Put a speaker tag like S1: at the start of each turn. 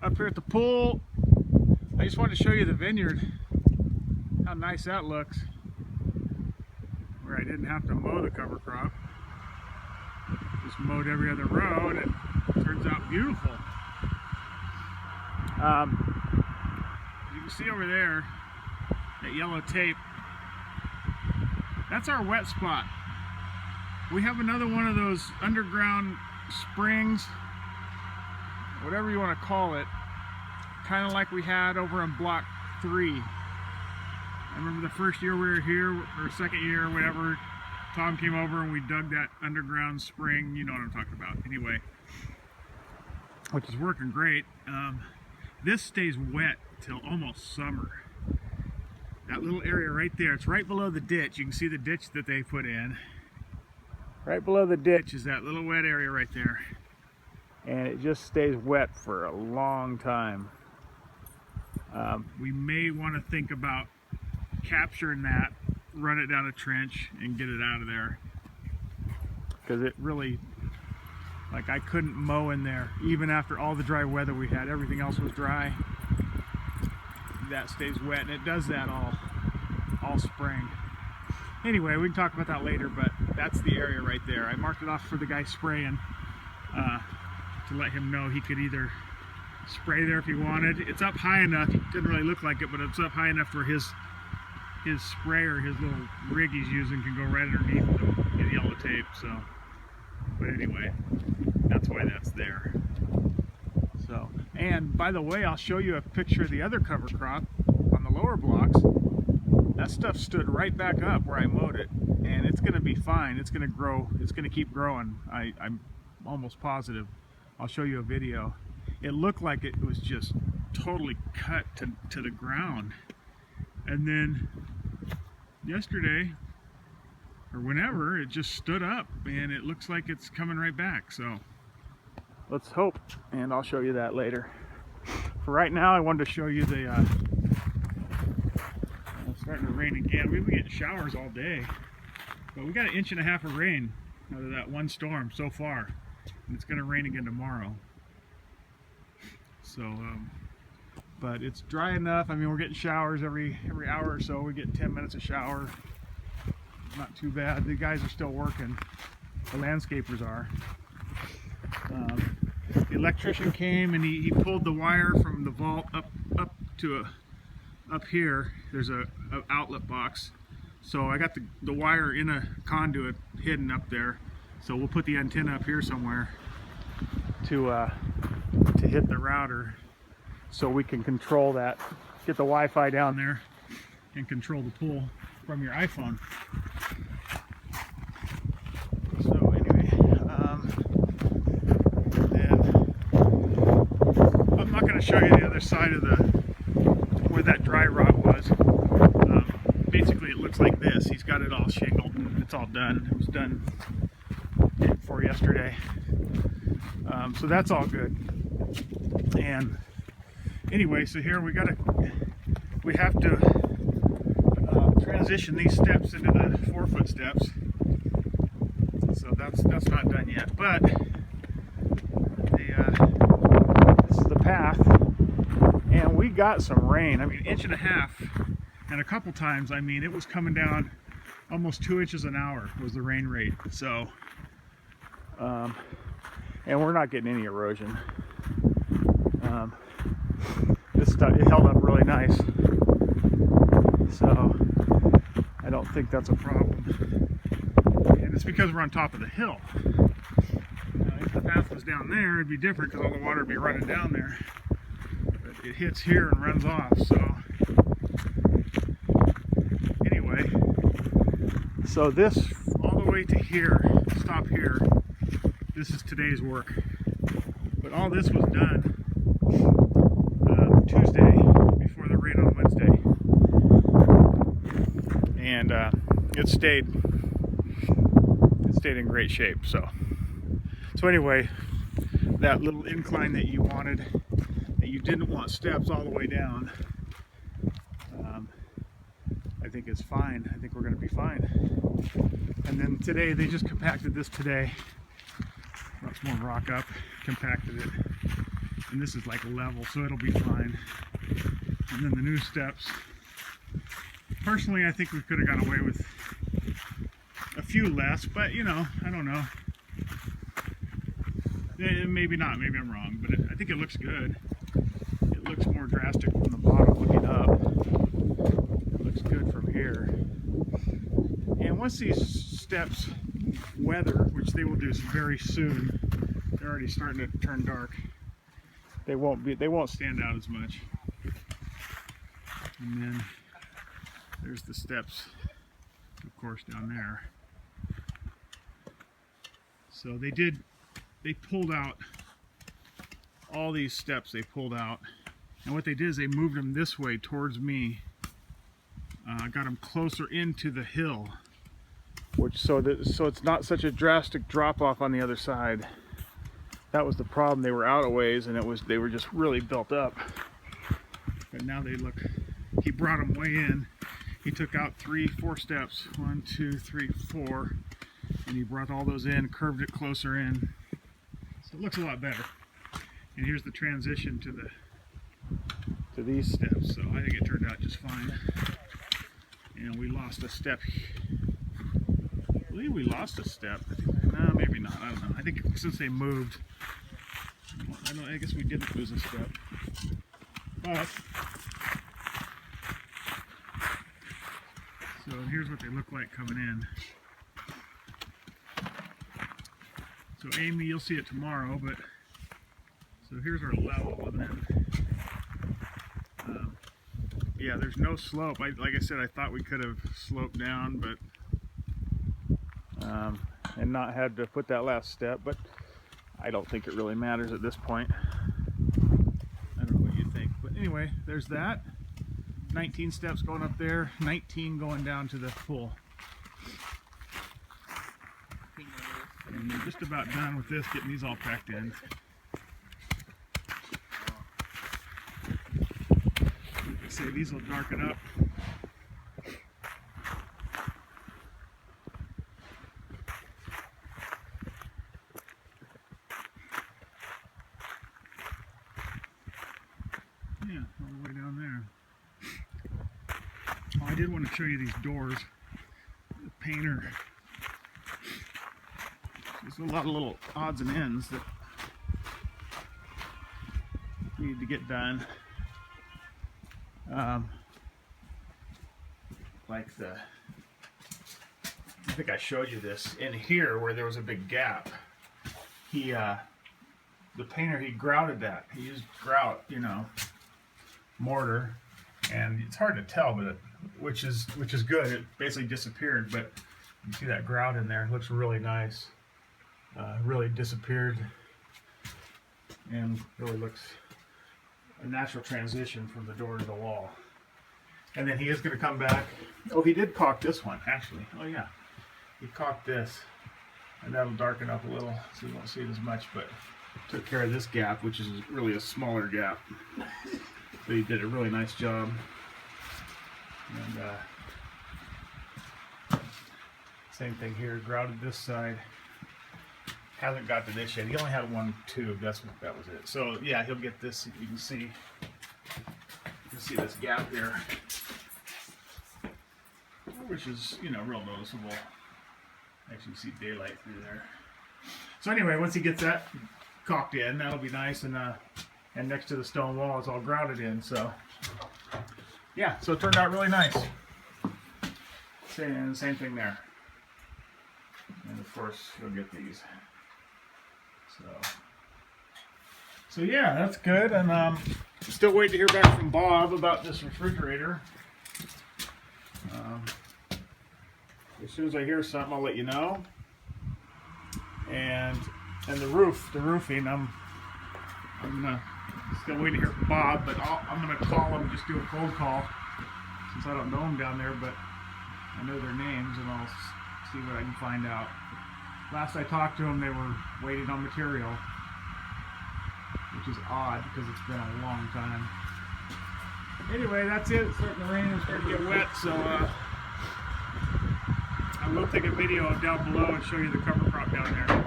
S1: Up here at the pool, I just wanted to show you the vineyard, how nice that looks, where I didn't have to mow the cover crop. Just mowed every other row and it turns out beautiful. You can see over there, that yellow tape, that's our wet spot. We have another one of those underground springs, whatever you want to call it, kind of like we had over in Block 3. I remember the first year we were here, or second year, or whatever, Tom came over and we dug that underground spring. You know what I'm talking about. Anyway, which is working great. This stays wet till almost summer. That little area right there, it's right below the ditch. You can see the ditch that they put in. Right below the ditch is that little wet area right there. And it just stays wet for a long time. We may want to think about capturing that, run it down a trench and get it out of there. Because it really, like, I couldn't mow in there. Even after all the dry weather we had, everything else was dry. That stays wet, and it does that all spring. Anyway, we can talk about that later, but that's the area right there. I marked it off for the guy spraying to let him know he could either spray there if he wanted. It's up high enough, it didn't really look like it, but it's up high enough where his sprayer, his little rig he's using, can go right underneath the yellow tape. So, but anyway, that's why that's there. So, and by the way, I'll show you a picture of the other cover crop on the lower blocks. That stuff stood right back up where I mowed it, and it's going to be fine. It's going to grow. It's going to keep growing. I'm almost positive. I'll show you a video. It looked like it was just totally cut to the ground, and then yesterday or whenever, it just stood up, and it looks like it's coming right back. So let's hope, and I'll show you that later. For right now, I wanted to show you the it's starting to rain again. We've been getting showers all day, but we got 1.5 inches of rain out of that one storm so far, and it's going to rain again tomorrow. So but it's dry enough. I mean, we're getting showers every hour or so. We get 10 minutes of shower. Not too bad. The guys are still working. The landscapers are. The electrician came and he pulled the wire from the vault up here. There's a outlet box. So I got the wire in a conduit hidden up there. So we'll put the antenna up here somewhere to hit the router, so we can control that, get the Wi-Fi down there and control the pool from your iPhone. So anyway, then I'm not going to show you the other side of where that dry rot was. Basically it looks like this. He's got it all shingled and it's all done. It was done for yesterday. So that's all good. And anyway, so here we have to transition these steps into the 4-foot steps. So that's not done yet, but this is the path, and we got some rain. I mean, 1.5 inches, and a couple times, I mean, it was coming down almost 2 inches an hour was the rain rate. So and we're not getting any erosion. This stuff, it held up really nice, so I don't think that's a problem. And it's because we're on top of the hill. Now, if the path was down there, it'd be different because all the water would be running down there. But it hits here and runs off. So anyway, so this all the way to here, stop here. This is today's work. But all this was done Tuesday before the rain on Wednesday, and it stayed in great shape. So anyway, that little incline that you wanted, that you didn't want steps all the way down, I think is fine. I think we're going to be fine. And then today they just compacted this today. Brought some more rock up, compacted it, and this is like level, so it'll be fine. And then the new steps. Personally, I think we could have got away with a few less, but you know, I don't know. Maybe not, maybe I'm wrong, but I think it looks good. It looks more drastic from the bottom looking up. It looks good from here. And once these steps weather, which they will do very soon, they're already starting to turn dark. They won't stand out as much. And then there's the steps, of course, down there. So they pulled out all these steps. They pulled out, and what they did is they moved them this way towards me. Got them closer into the hill, so it's not such a drastic drop off on the other side. That was the problem. They were out a ways, and they were just really built up. But now they look. He brought them way in. He took out 4 steps. 1, 2, 3, 4. And he brought all those in, curved it closer in. So it looks a lot better. And here's the transition to these steps. So I think it turned out just fine. And we lost a step. I believe we lost a step. No, maybe not. I don't know. I think since they moved, I guess we didn't lose a step. But so here's what they look like coming in. So Amy, you'll see it tomorrow, but so here's our level, and then yeah, there's no slope. Like I said, I thought we could have sloped down, but and not had to put that last step, but I don't think it really matters at this point. I don't know what you think, but anyway, there's that. 19 steps going up there, 19 going down to the pool. And we're just about done with this, getting these all packed in. Like I say, these will darken up. Yeah, all the way down there. Oh, I did want to show you these doors. The painter. There's a lot of little odds and ends that need to get done. Like I think I showed you this in here where there was a big gap. The painter, he grouted that. He used grout, you know, mortar, and it's hard to tell, but which is good. It basically disappeared, but you see that grout in there. It looks really nice. Really disappeared, and really looks a natural transition from the door to the wall. And then he is going to come back. Oh, he did caulk this one, actually. Oh yeah, he caulked this, and that'll darken up a little, so you won't see it as much, but took care of this gap, which is really a smaller gap. So he did a really nice job. And same thing here, grouted this side. Hasn't got to this yet. He only had one tube. That was it. So yeah, he'll get this. You can see this gap here, which is, you know, real noticeable. Actually, you see daylight through there. So anyway, once he gets that caulked in, that'll be nice. And next to the stone wall, it's all grouted in. So yeah, so it turned out really nice. And the same thing there. And of course, you'll get these. So yeah, that's good. And still waiting to hear back from Bob about this refrigerator. As soon as I hear something, I'll let you know. And the roofing, I'm still waiting to hear from Bob, but I'm gonna call him, just do a cold call, since I don't know them down there, but I know their names, and I'll see what I can find out. Last I talked to them, they were waiting on material, which is odd because it's been a long time. Anyway, that's it. It's starting to rain and starting to get wet, so I will take a video down below and show you the cover crop down there.